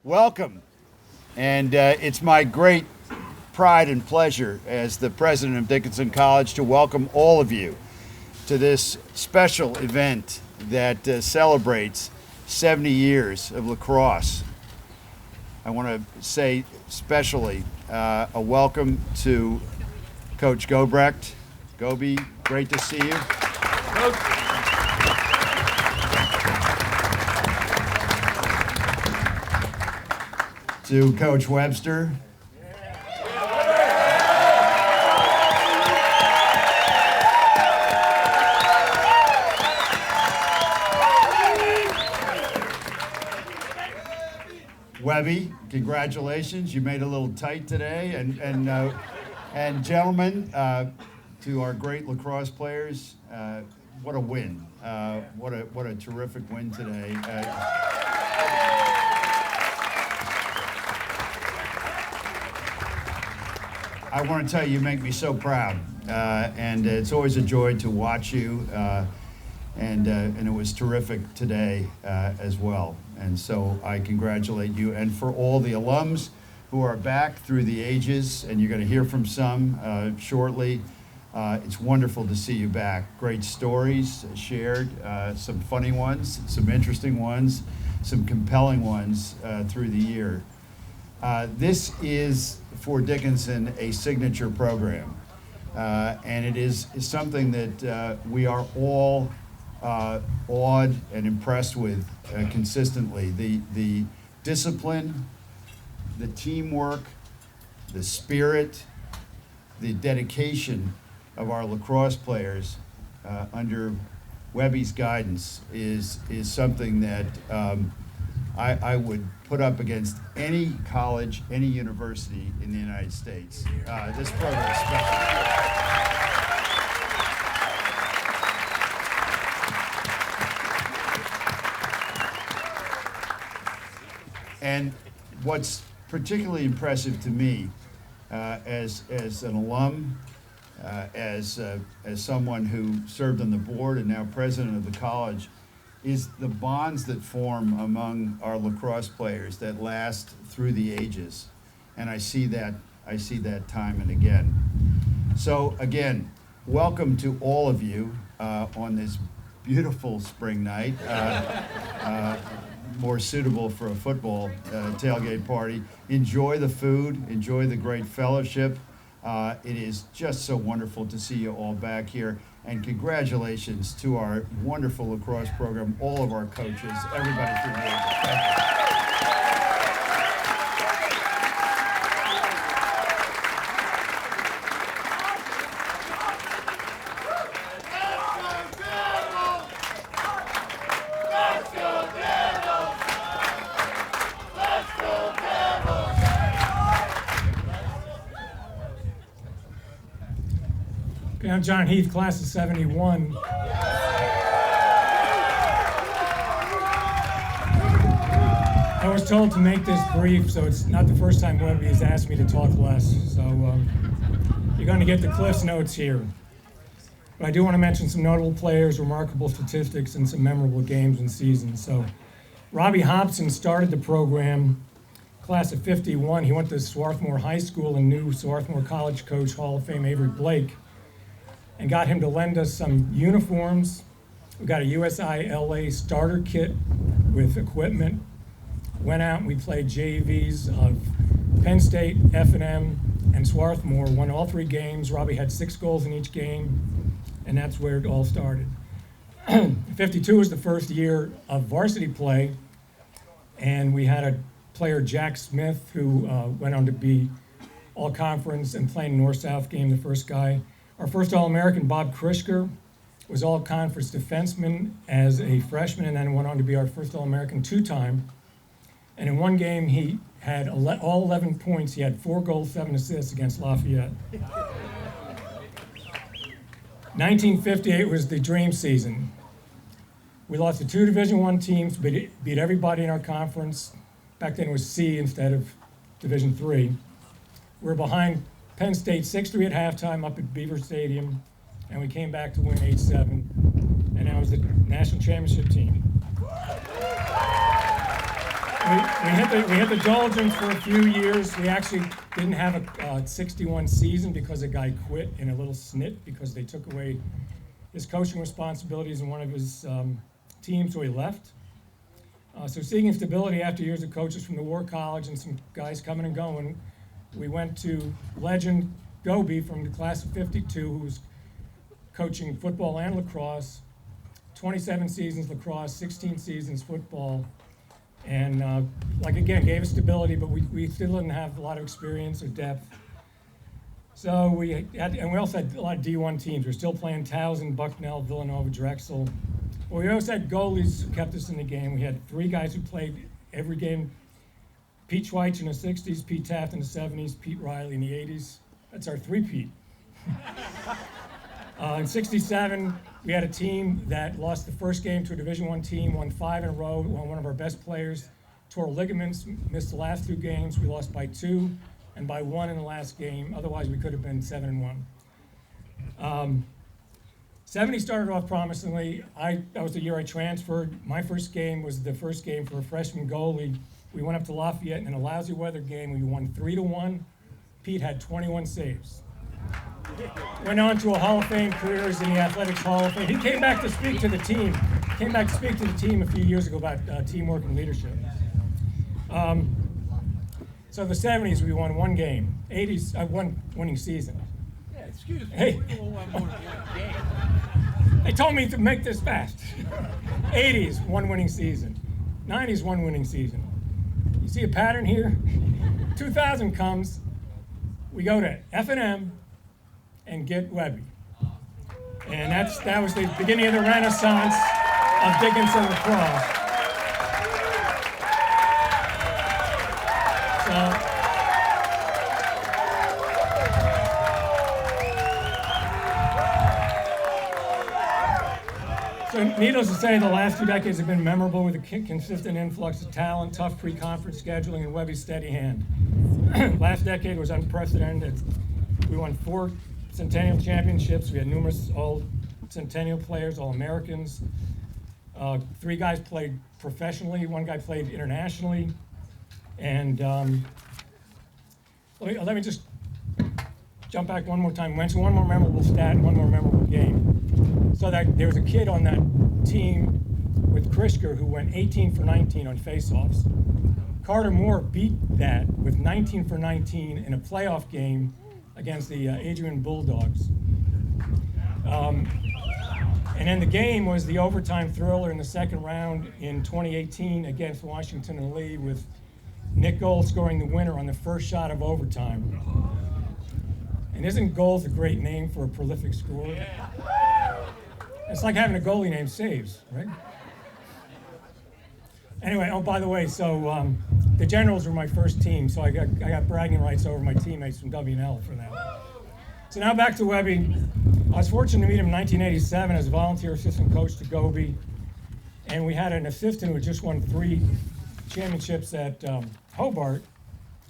welcome. And it's my great pride and pleasure as the president of Dickinson College to welcome all of you to this special event that celebrates 70 years of lacrosse. I want to say especially a welcome to Coach Gobrecht. Gobi, great to see you. To Coach Webster. Webby, congratulations. You made a little tight today. And gentlemen, to our great lacrosse players, what a win. What a terrific win today. I want to tell you make me so proud. And it's always a joy to watch you. And it was terrific today as well. And so I congratulate you. And for all the alums who are back through the ages, and you're going to hear from some shortly, it's wonderful to see you back. Great stories shared, some funny ones, some interesting ones, some compelling ones through the year. This is, for Dickinson, a signature program. And it is something that we are all awed and impressed with consistently. The discipline, the teamwork, the spirit, the dedication of our lacrosse players under Webby's guidance is something that I would put up against any college, any university in the United States. This program is special. And what's particularly impressive to me, as an alum, as someone who served on the board and now president of the college, is the bonds that form among our lacrosse players that last through the ages. And I see that time and again. So again, welcome to all of you on this beautiful spring night. More suitable for a football tailgate party. Enjoy the food, enjoy the great fellowship. It is just so wonderful to see you all back here. And congratulations to our wonderful lacrosse program, all of our coaches, everybody through the ages. Thank you. I'm John Heath, class of 71. I was told to make this brief, so it's not the first time Webby has asked me to talk less. So you're going to get the Cliff's Notes here. But I do want to mention some notable players, remarkable statistics, and some memorable games and seasons. So Robbie Hobson started the program, class of 51. He went to Swarthmore High School and knew Swarthmore College coach, Hall of Fame Avery Blake, and got him to lend us some uniforms. We got a USI LA starter kit with equipment. Went out and we played JVs of Penn State, F&M, and Swarthmore. Won all 3 games. Robbie had 6 goals in each game, and that's where it all started. 52 was the first year of varsity play, and we had a player, Jack Smith, who went on to be all-conference and played in North-South game, the first guy. Our first All-American, Bob Krishker, was all-conference defenseman as a freshman and then went on to be our first All-American 2-time. And in one game, he had all 11 points. He had 4 goals, 7 assists against Lafayette. 1958 was the dream season. We lost to 2 Division I teams, but beat everybody in our conference. Back then it was C instead of Division III. We were behind Penn State 6-3 at halftime up at Beaver Stadium, and we came back to win 8-7, and that was the national championship team. we hit the doldrums for a few years. We actually didn't have a 61 season because a guy quit in a little snit because they took away his coaching responsibilities in one of his teams, so he left. So seeking stability after years of coaches from the War College and some guys coming and going, we went to legend Goby from the class of '52, who was coaching football and lacrosse, 27 seasons lacrosse, 16 seasons football, and again, gave us stability, but we still didn't have a lot of experience or depth. So we also had a lot of D1 teams. We're still playing Towson, Bucknell, Villanova, Drexel. But we also had goalies who kept us in the game. We had 3 guys who played every game. Pete Schweitz in the 60s, Pete Taft in the 70s, Pete Riley in the 80s. That's our three-peat. In '67, we had a team that lost the first game to a Division I team, won 5 in a row, won one of our best players, tore ligaments, missed the last 2 games. We lost by 2 and by 1 in the last game. Otherwise, we could have been 7-1. 70 started off promisingly. That was the year I transferred. My first game was the first game for a freshman goalie. We went up to Lafayette in a lousy weather game. We won 3-1. Pete had 21 saves. Went on to a Hall of Fame careers in the Athletics Hall of Fame. He came back to speak to the team. A few years ago about teamwork and leadership. So the 70s, we won 1 game. 80s, one winning season. Yeah, excuse me. Hey. They told me to make this fast. 80s, 1 winning season. 90s, 1 winning season. You see a pattern here? 2000 comes, we go to F&M and get Webby. And that was the beginning of the renaissance of Dickinson lacrosse. So needless to say, the last 2 decades have been memorable with a consistent influx of talent, tough pre-conference scheduling, and Webby's steady hand. Last decade was unprecedented. We won 4 Centennial championships. We had numerous all-Centennial players, all-Americans. 3 guys played professionally. 1 guy played internationally. And let me just jump back one more time. Mention one more memorable stat and one more memorable game. So that there was a kid on that team with Krischker who went 18 for 19 on faceoffs. Carter Moore beat that with 19 for 19 in a playoff game against the Adrian Bulldogs. And then the game was the overtime thriller in the second round in 2018 against Washington and Lee, with Nick Gold scoring the winner on the first shot of overtime. And isn't Gold a great name for a prolific scorer? It's like having a goalie named Saves, right? Anyway, oh, by the way, so the Generals were my first team, so I got bragging rights over my teammates from W&L for that. So now back to Webby. I was fortunate to meet him in 1987 as a volunteer assistant coach to Goby, and we had an assistant who had just won 3 championships at Hobart,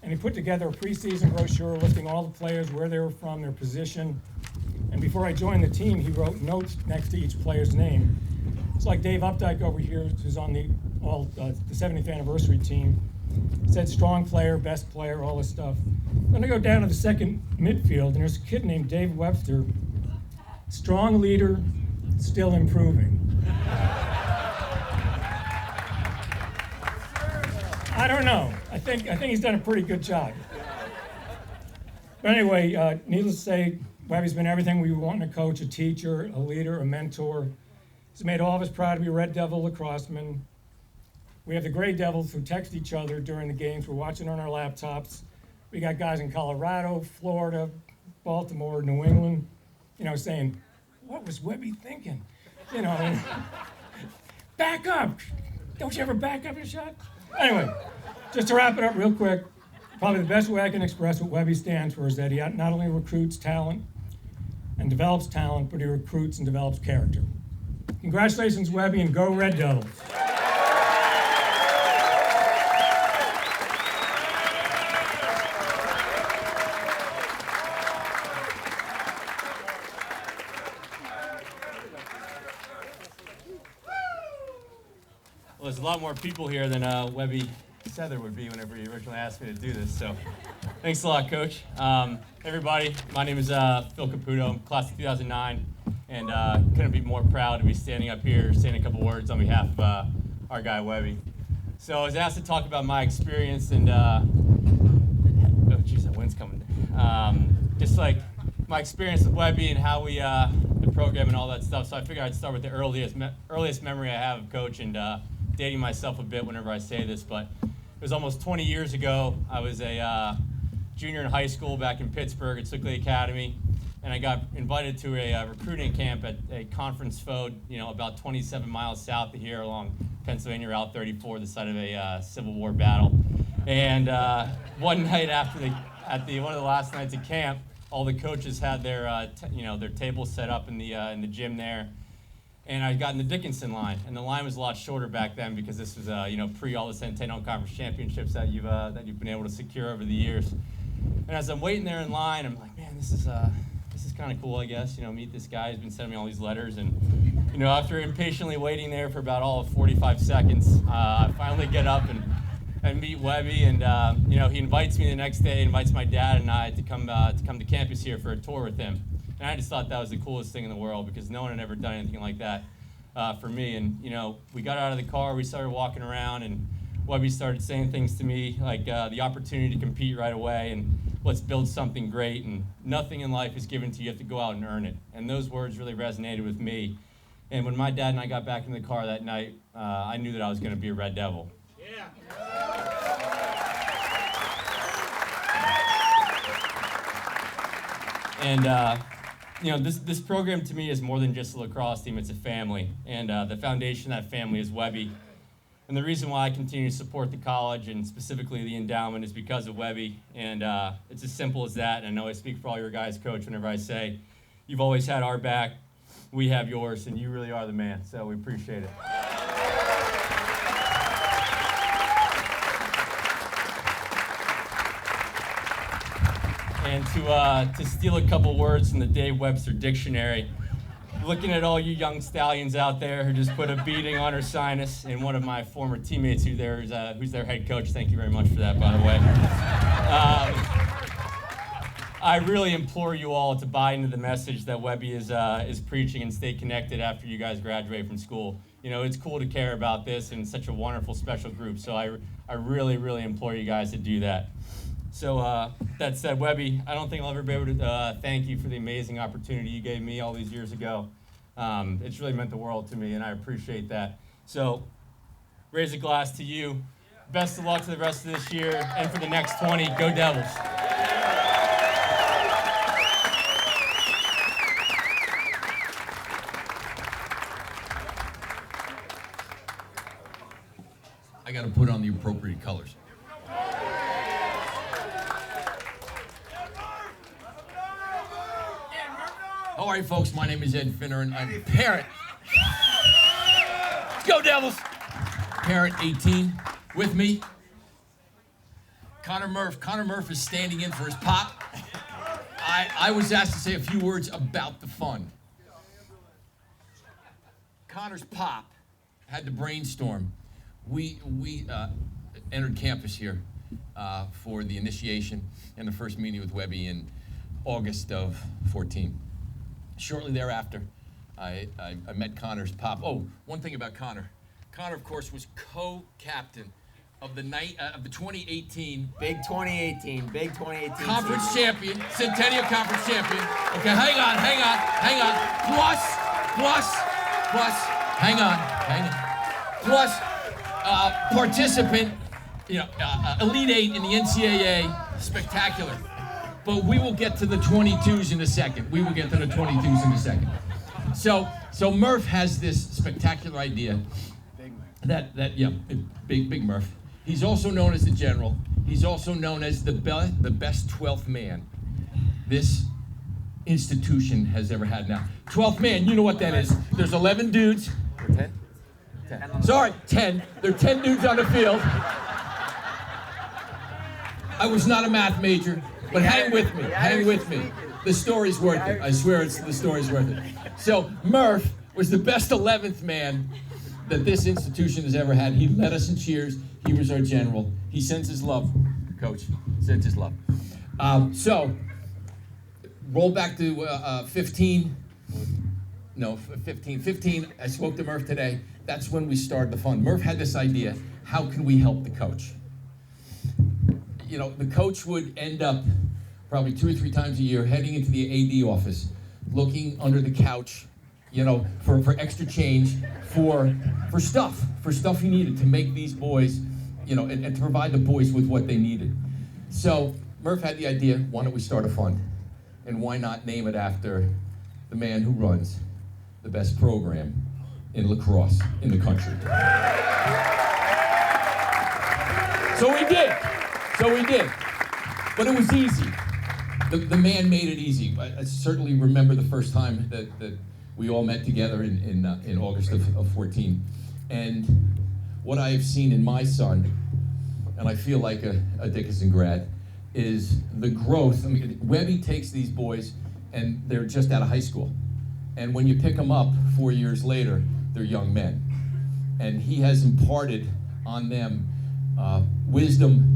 and he put together a preseason brochure listing all the players, where they were from, their position, and before I joined the team, he wrote notes next to each player's name. It's like Dave Updike over here, who's on the 70th anniversary team. It said strong player, best player, all this stuff. Then I go down to the second midfield, and there's a kid named Dave Webster. Strong leader, still improving. I don't know. I think he's done a pretty good job. But anyway, needless to say, Webby's been everything we want in a coach: a teacher, a leader, a mentor. He's made all of us proud to be Red Devil lacrossemen. We have the Gray Devils who text each other during the games. We're watching on our laptops. We got guys in Colorado, Florida, Baltimore, New England, saying, "What was Webby thinking?" Back up. Don't you ever back up your shot? Anyway, just to wrap it up real quick, probably the best way I can express what Webby stands for is that he not only recruits talent and develops talent, but he recruits and develops character. Congratulations, Webby, and go Red Devils. Well, there's a lot more people here than Webby said there would be whenever you originally asked me to do this. So thanks a lot, Coach. Everybody, my name is Phil Caputo. I'm class of 2009, and couldn't be more proud to be standing up here, saying a couple words on behalf of our guy, Webby. So I was asked to talk about my experience and, oh geez, that wind's coming. Just like my experience with Webby and how we, the program and all that stuff. So I figured I'd start with the earliest memory I have of Coach, and dating myself a bit whenever I say this, but it was almost 20 years ago. I was a junior in high school back in Pittsburgh at Slickley Academy, and I got invited to a recruiting camp at a conference fode, about 27 miles south of here along Pennsylvania Route 34, the site of a Civil War battle. And one night after one of the last nights of camp, all the coaches had their their tables set up in the gym there. And I got in the Dickinson line, and the line was a lot shorter back then because this was pre all the Centennial Conference championships that you've been able to secure over the years. And as I'm waiting there in line, I'm like, man, this is kind of cool, I guess. Meet this guy who's been sending me all these letters, and after impatiently waiting there for about all of 45 seconds, I finally get up and meet Webby, and he invites me the next day, invites my dad and I to come to campus here for a tour with him. And I just thought that was the coolest thing in the world because no one had ever done anything like that for me. And, we got out of the car, we started walking around, and Webby started saying things to me like the opportunity to compete right away and let's build something great. And nothing in life is given to you, you have to go out and earn it. And those words really resonated with me. And when my dad and I got back in the car that night, I knew that I was going to be a Red Devil. Yeah. And, this program to me is more than just a lacrosse team, it's a family. And the foundation of that family is Webby. And the reason why I continue to support the college and specifically the endowment is because of Webby. And it's as simple as that. And I know I speak for all your guys, Coach, whenever I say you've always had our back, we have yours, and you really are the man. So we appreciate it. And to steal a couple words from the Dave Webster dictionary, looking at all you young stallions out there who just put a beating on her sinus, and one of my former teammates who's their head coach, thank you very much for that, by the way. I really implore you all to buy into the message that Webby is preaching and stay connected after you guys graduate from school. It's cool to care about this, and it's such a wonderful, special group, so I really, really implore you guys to do that. So that said, Webby, I don't think I'll ever be able to thank you for the amazing opportunity you gave me all these years ago. It's really meant the world to me, and I appreciate that. So raise a glass to you. Best of luck to the rest of this year, and for the next 20, go Devils. I got to put on the appropriate colors. All right, folks, my name is Ed Finner, and I'm parent. Go Devils! Parent 18 with me. Connor Murph. Connor Murph is standing in for his pop. I was asked to say a few words about the fund. Connor's pop had to brainstorm. We entered campus here for the initiation and the first meeting with Webby in August of 14. Shortly thereafter, I met Connor's pop. Oh, one thing about Connor. Connor, of course, was co-captain of the 2018 Big 2018 conference season. champion, Centennial Conference champion. Okay, hang on. Plus, hang on. Plus, participant, Elite Eight in the NCAA, spectacular. But we will get to the 22s in a second. So Murph has this spectacular idea. Big Murph. He's also known as the general. He's also known as the best 12th man this institution has ever had. Now, 12th man, you know what that is. There's 11 dudes. 10. Sorry, 10. There are 10 dudes on the field. I was not a math major, but hang with me. The story's worth it. I swear the story's worth it. So Murph was the best 11th man that this institution has ever had. He led us in cheers. He was our general. He sends his love, Coach. Sends his love. So, roll back to 15. No, 15. 15, I spoke to Murph today. That's when we started the fund. Murph had this idea, how can we help the coach? You know, the coach would end up probably 2 or 3 times a year heading into the AD office, looking under the couch, you know, for extra change, for stuff he needed to make these boys, you know, and to provide the boys with what they needed. So Murph had the idea, why don't we start a fund? And why not name it after the man who runs the best program in lacrosse in the country? So we did. But it was easy. The man made it easy. I certainly remember the first time that we all met together in August of 14. And what I have seen in my son, and I feel like a Dickinson grad, is the growth. I mean, Webby takes these boys, and they're just out of high school. And when you pick them up 4 years later, they're young men. And he has imparted on them wisdom,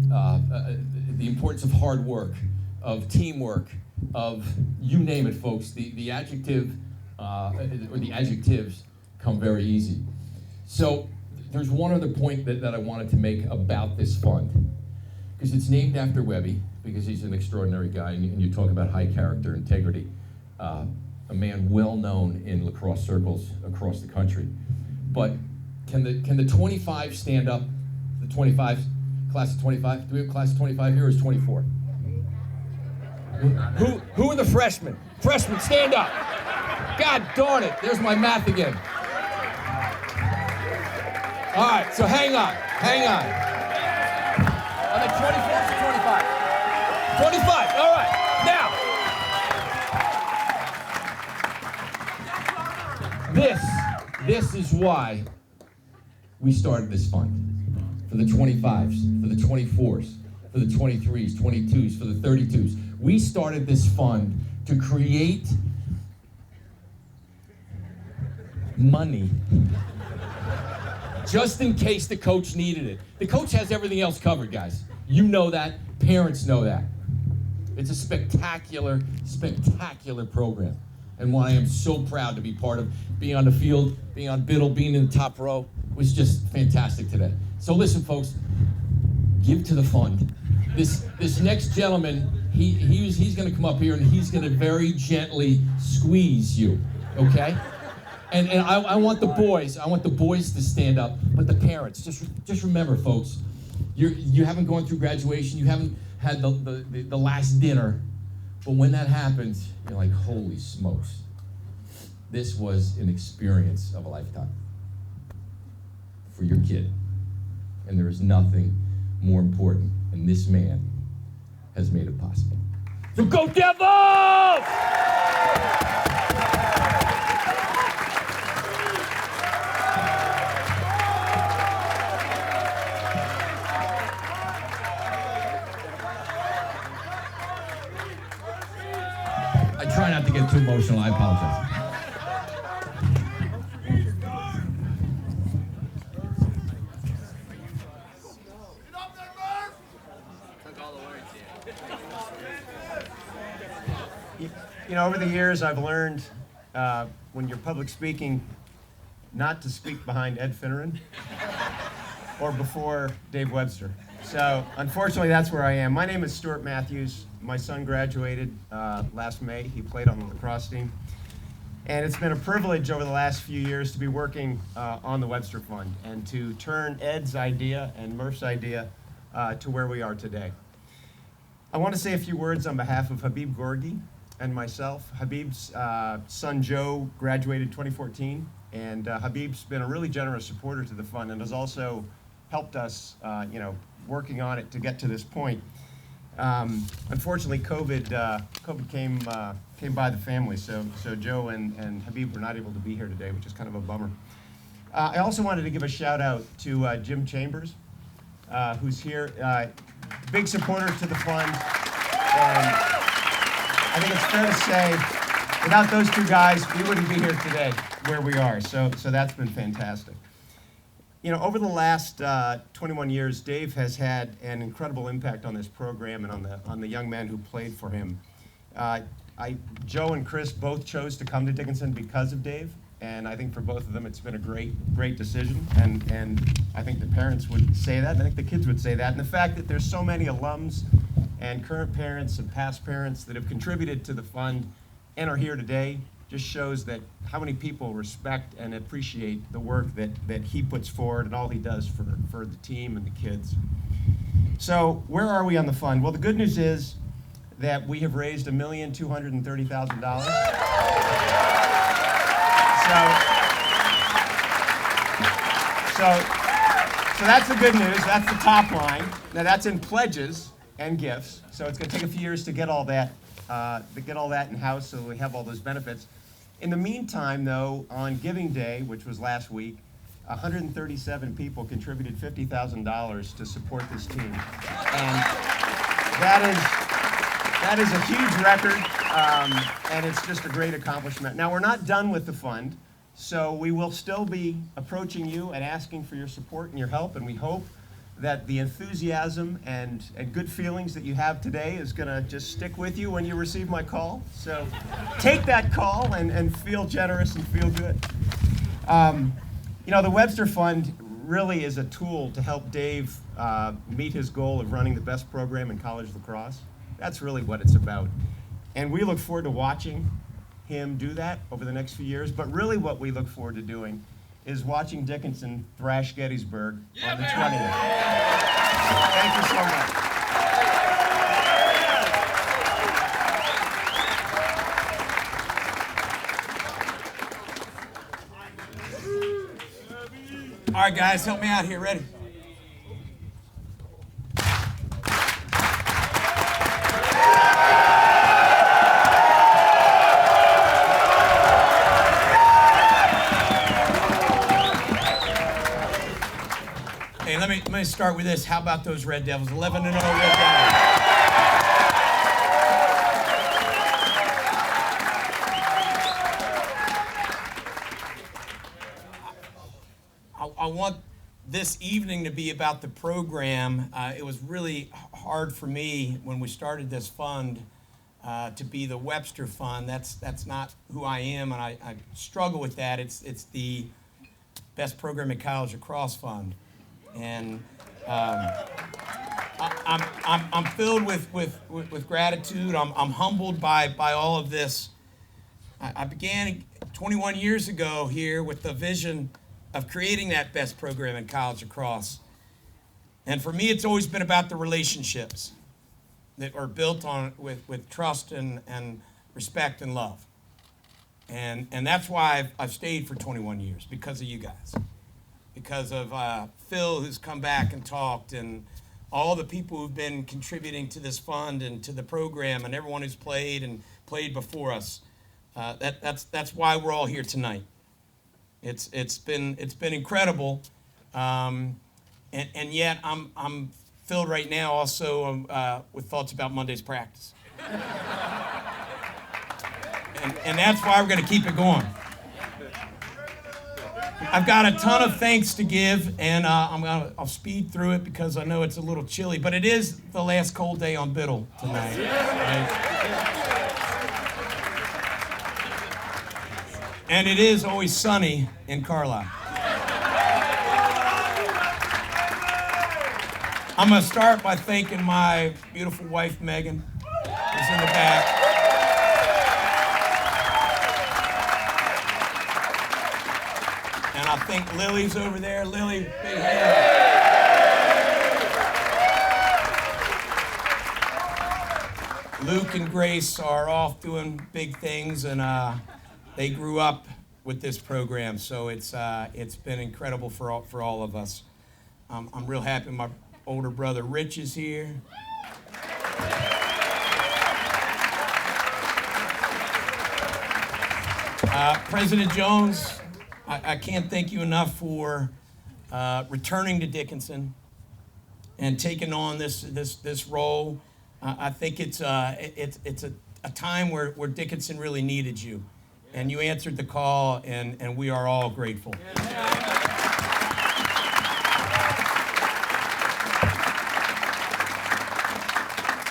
the importance of hard work, of teamwork, of you name it, folks. The adjective or the adjectives come very easy. So there's one other point that I wanted to make about this fund, because it's named after Webby, because he's an extraordinary guy, and you talk about high character, integrity, a man well known in lacrosse circles across the country. But can the 25 stand up? The 25s, class of 25? Do we have class of 25 here, or is 24? Who are the freshmen? Freshmen, stand up. God darn it, there's my math again. All right, so hang on. Are they 24s or 25? 25, all right. Now, this is why we started this fund. For the 25s, for the 24s, for the 23s, 22s, for the 32s. We started this fund to create money just in case the coach needed it. The coach has everything else covered, guys. You know that. Parents know that. It's a spectacular, spectacular program. And one I am so proud to be part of. Being on the field, being on Biddle, being in the top row was just fantastic today. So listen, folks, give to the fund. This next gentleman, he's going to come up here and he's going to very gently squeeze you, okay? And I want the boys to stand up, but the parents, just remember, folks, you haven't gone through graduation, you haven't had the last dinner, but when that happens, you're like, holy smokes, this was an experience of a lifetime for your kid. And there is nothing more important, and this man has made it possible. So go Devils! I try not to get too emotional, I apologize. You know, over the years, I've learned when you're public speaking, not to speak behind Ed Finneran or before Dave Webster. So, unfortunately, that's where I am. My name is Stuart Matthews. My son graduated last May. He played on the lacrosse team. And it's been a privilege over the last few years to be working on the Webster Fund and to turn Ed's idea and Murph's idea to where we are today. I want to say a few words on behalf of Habib Gorgi and myself. Habib's son Joe graduated 2014, and Habib's been a really generous supporter to the fund and has also helped us, working on it to get to this point. Unfortunately, COVID came by the family, so Joe and Habib were not able to be here today, which is kind of a bummer. I also wanted to give a shout out to Jim Chambers, who's here, big supporter to the fund, and I think it's fair to say, without those two guys, we wouldn't be here today where we are, so that's been fantastic. over the last 21 years, Dave has had an incredible impact on this program and on the young men who played for him. Joe and Chris both chose to come to Dickinson because of Dave, and I think for both of them it's been a great decision, and I think the parents would say that, and I think the kids would say that, and the fact that there's so many alums and current parents and past parents that have contributed to the fund and are here today just shows that how many people respect and appreciate the work that he puts forward and all he does for the team and the kids. So where are we on the fund? Well, the good news is that we have raised $1,230,000. So that's the good news. That's the top line. Now that's in pledges and gifts. So it's going to take a few years to get all that in house, so we have all those benefits. In the meantime, though, on Giving Day, which was last week, 137 people contributed $50,000 to support this team, and that is a huge record, and it's just a great accomplishment. Now, we're not done with the fund, so we will still be approaching you and asking for your support and your help, and we hope that the enthusiasm and good feelings that you have today is going to just stick with you when you receive my call. So take that call and feel generous and feel good. The Webster Fund really is a tool to help Dave meet his goal of running the best program in college lacrosse. That's really what it's about. And we look forward to watching him do that over the next few years. But really what we look forward to doing is watching Dickinson thrash Gettysburg on the 20th. Thank you so much. All right, guys, help me out here. Ready? Hey, let me start with this. How about those Red Devils? 11-0 Red Devils. I want this evening to be about the program. It was really hard for me when we started this fund to be the Webster Fund. That's not who I am, and I struggle with that. It's the Best Program in College Lacrosse Fund. And I'm filled with gratitude. I'm humbled by all of this. I began 21 years ago here with the vision of creating that best program in college lacrosse. And for me, it's always been about the relationships that are built on with trust and respect and love. And that's why I've stayed for 21 years, because of you guys. Because of Phil, who's come back and talked, and all the people who've been contributing to this fund and to the program, and everyone who's played before us. That's why we're all here tonight. It's been incredible, and yet I'm filled right now also with thoughts about Monday's practice, and that's why we're going to keep it going. I've got a ton of thanks to give, and I'll speed through it because I know it's a little chilly, but it is the last cold day on Biddle tonight. Right? And it is always sunny in Carlisle. I'm going to start by thanking my beautiful wife, Megan, who's in the back. And I think Lily's over there. Lily, big hand. Luke and Grace are off doing big things, and they grew up with this program, so it's been incredible for all of us. I'm real happy my older brother Rich is here. President Jones, I can't thank you enough for returning to Dickinson and taking on this role. I think it's a time where Dickinson really needed you, and you answered the call, and we are all grateful.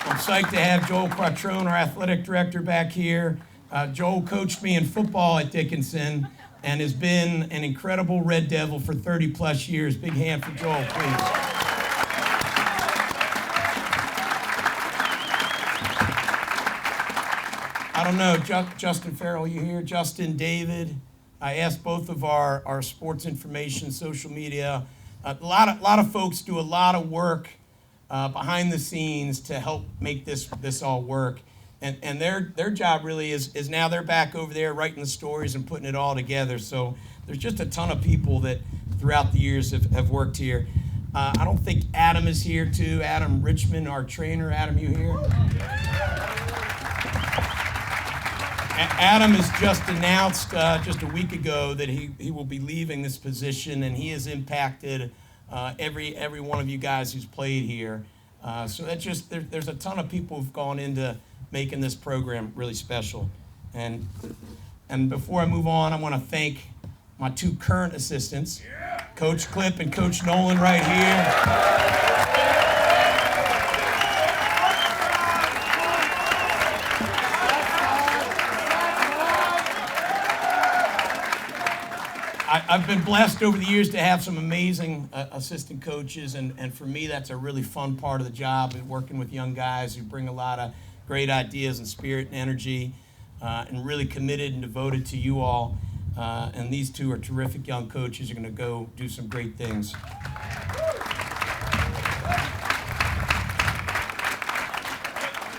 I'm psyched to have Joel Quattrone, our athletic director, back here. Joel coached me in football at Dickinson and has been an incredible Red Devil for 30 plus years. Big hand for Joel, please. I don't know, Justin Farrell, you here? Justin, David. I asked both of our sports information, social media. A lot of folks do a lot of work behind the scenes to help make this all work. And their job really is now they're back over there writing the stories and putting it all together. So there's just a ton of people that throughout the years have worked here. I don't think Adam is here too. Adam Richmond, our trainer. Adam, you here? Adam has just announced just a week ago that he will be leaving this position, and he has impacted every one of you guys who's played here. So that's just there's a ton of people who've gone into making this program really special. And before I move on, I want to thank my two current assistants, Coach Clip and Coach Nolan right here. I've been blessed over the years to have some amazing assistant coaches, and for me, that's a really fun part of the job, working with young guys who bring a lot of great ideas and spirit and energy, and really committed and devoted to you all. And these two are terrific young coaches who are going to go do some great things.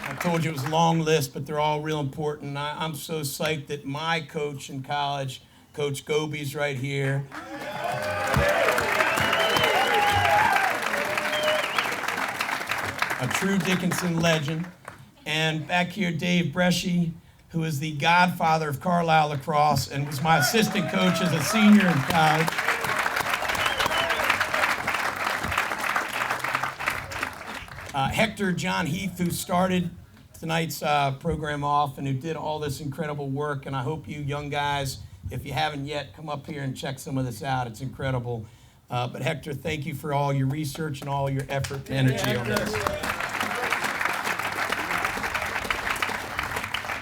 I told you it was a long list, but they're all real important. I'm so psyched that my coach in college, Coach Goby's right here. A true Dickinson legend. And back here, Dave Bresci, who is the godfather of Carlisle Lacrosse and was my assistant coach as a senior in college. Hector John Heath, who started tonight's program off and who did all this incredible work. And I hope you young guys, if you haven't yet, come up here and check some of this out. It's incredible. But Hector, thank you for all your research and all your effort and energy on this.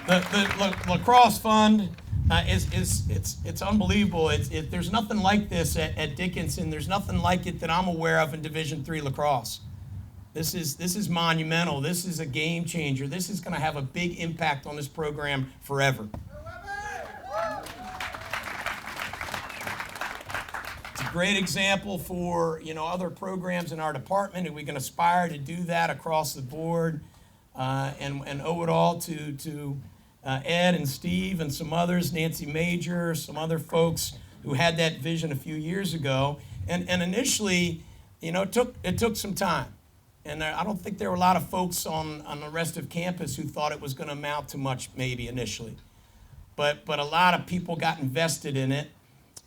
The Lacrosse Fund it's unbelievable. There's nothing like this at Dickinson. There's nothing like it that I'm aware of in Division III lacrosse. This is monumental. This is a game changer. This is going to have a big impact on this program forever. It's a great example for other programs in our department, and we can aspire to do that across the board, and owe it all to Ed and Steve and some others, Nancy Major, some other folks who had that vision a few years ago. And initially, it took some time. And I don't think there were a lot of folks on the rest of campus who thought it was going to amount to much maybe initially. But a lot of people got invested in it.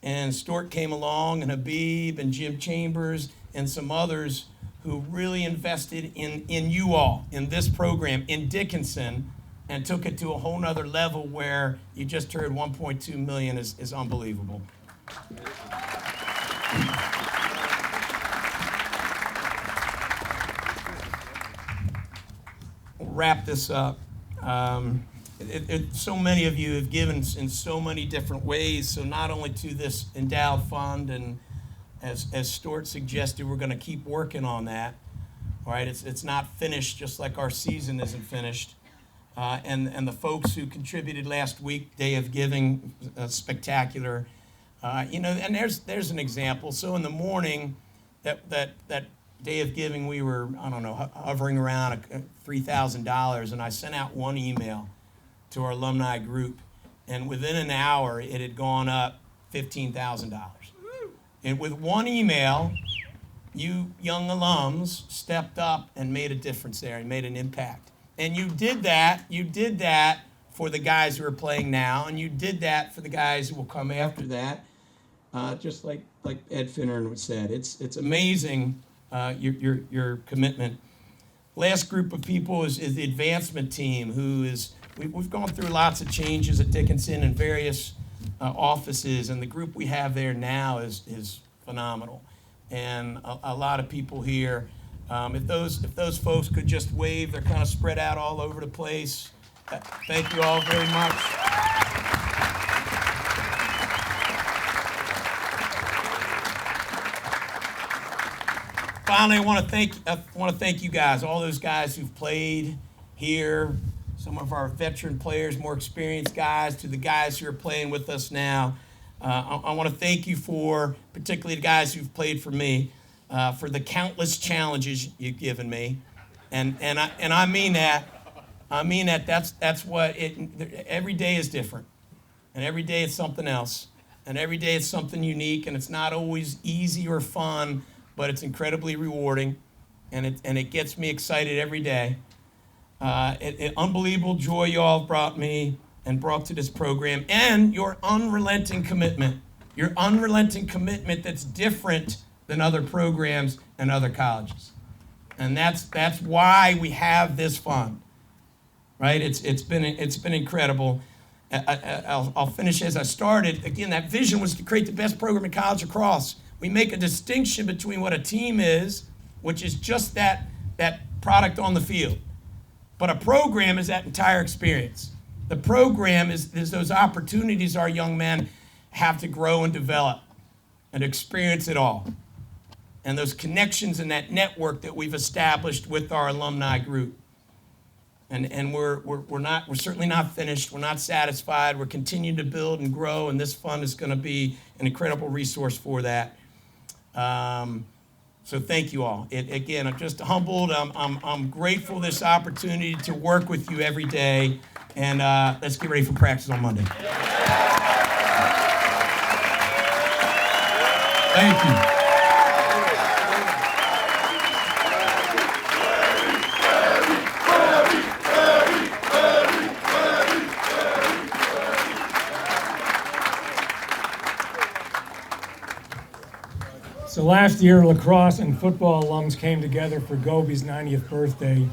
And Stewart came along, and Habib and Jim Chambers and some others who really invested in you all, in this program, in Dickinson, and took it to a whole nother level where you just heard 1.2 million is unbelievable. We'll wrap this up. So many of you have given in so many different ways, so not only to this endowed fund, and as Stuart suggested, we're going to keep working on that. All right, it's not finished, just like our season isn't finished. And the folks who contributed last week, Day of Giving, spectacular. And there's an example. So in the morning, that Day of Giving, we were, hovering around $3,000, and I sent out one email to our alumni group, and within an hour, it had gone up $15,000. And with one email, you young alums stepped up and made a difference there and made an impact. And you did that for the guys who are playing now, and you did that for the guys who will come after that, just like Ed Finneran said. It's amazing, your commitment. Last group of people is the advancement team, who is, we've gone through lots of changes at Dickinson in various offices, and the group we have there now is phenomenal. And a lot of people here If those folks could just wave, they're kind of spread out all over the place. Thank you all very much. Finally, I want to thank you guys, all those guys who've played here, some of our veteran players, more experienced guys, to the guys who are playing with us now. I want to thank you for, particularly the guys who've played for me, for the countless challenges you've given me, and I mean that. I mean that. That's what it. Every day is different, and every day it's something else, and every day it's something unique, and it's not always easy or fun, but it's incredibly rewarding, and it gets me excited every day. Unbelievable joy you all brought me and brought to this program, and your unrelenting commitment that's different than other programs and other colleges. And that's why we have this fund, right? It's been incredible. I'll finish as I started. Again, that vision was to create the best program in college lacrosse. We make a distinction between what a team is, which is just that product on the field. But a program is that entire experience. The program is those opportunities our young men have to grow and develop and experience it all. And those connections and that network that we've established with our alumni group. And we're certainly not finished. We're not satisfied. We're continuing to build and grow, and this fund is going to be an incredible resource for that. So thank you all. Again, I'm just humbled. I'm grateful for this opportunity to work with you every day. And let's get ready for practice on Monday. Thank you. So last year, lacrosse and football alums came together for Goby's 90th birthday.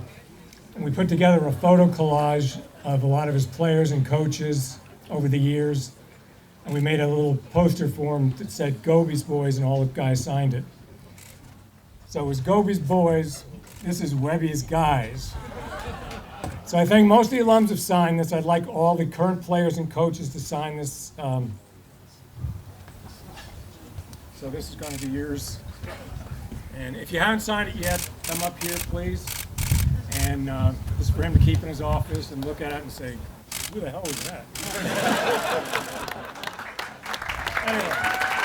And we put together a photo collage of a lot of his players and coaches over the years. And we made a little poster for him that said Goby's Boys, and all the guys signed it. So it was Goby's Boys, this is Webby's Guys. So I think most of the alums have signed this. I'd like all the current players and coaches to sign this. So this is going to be yours. And if you haven't signed it yet, come up here, please. And this is for him to keep in his office and look at it and say, who the hell was that? Anyway.